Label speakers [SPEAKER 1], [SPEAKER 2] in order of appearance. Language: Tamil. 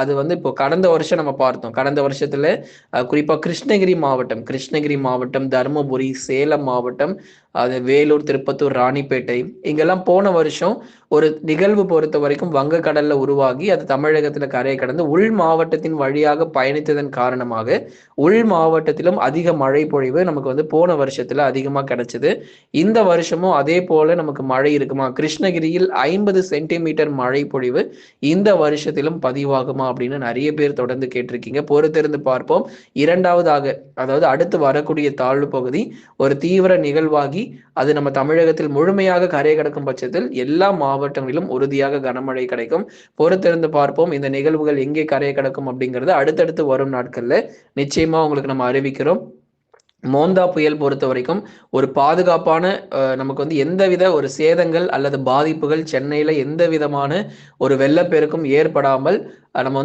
[SPEAKER 1] அது வந்து இப்போ கடந்த வருஷம் நம்ம பார்த்தோம். கடந்த வருஷத்துல குறிப்பா கிருஷ்ணகிரி மாவட்டம், தருமபுரி, சேலம் மாவட்டம், அது வேலூர், திருப்பத்தூர், ராணிப்பேட்டை இங்கெல்லாம் போன வருஷம் ஒரு நிகழ்வு பொறுத்த வரைக்கும் வங்கக்கடல்ல உருவாகி அது தமிழகத்துல கரையை கடந்து உள் மாவட்டத்தின் வழியாக பயணித்ததன் காரணமாக உள் மாவட்டத்திலும் அதிக மழை பொழிவு நமக்கு வந்து போன வருஷத்துல அதிகமா கிடைச்சது. இந்த வருஷமும் அதே போல நமக்கு மழை இருக்குமா? கிருஷ்ணகிரியில் 50 சென்டிமீட்டர் மழை பொழிவு இந்த வருஷத்திலும் பதிவாகுமா அப்படின்னு நிறைய பேர் தொடர்ந்து கேட்டிருக்கீங்க. பொறுத்திருந்து பார்ப்போம். இரண்டாவதாக, அதாவது அடுத்து வரக்கூடிய தாழ்வு பகுதி ஒரு தீவிர நிகழ்வாகி அது நம்ம தமிழகத்தில் முழுமையாக கரை கடக்கும் பட்சத்தில் எல்லா மாவட்டங்களிலும் உறுதியாக கனமழை கிடைக்கும். பொறுத்திருந்து பார்ப்போம். இந்த நிகழ்வுகள் எங்கே கரை கடக்கும் அப்படிங்கிறது அடுத்தடுத்து வரும் நாட்கள்ல நிச்சயமா உங்களுக்கு நம்ம அறிவிக்கிறோம். மோந்தா புயல் பொறுத்த வரைக்கும் ஒரு பாதுகாப்பான நமக்கு வந்து எந்தவித ஒரு சேதங்கள் அல்லது பாதிப்புகள் சென்னையில எந்த விதமான ஒரு வெள்ளப்பெருக்கும் ஏற்படாமல் நம்ம வந்து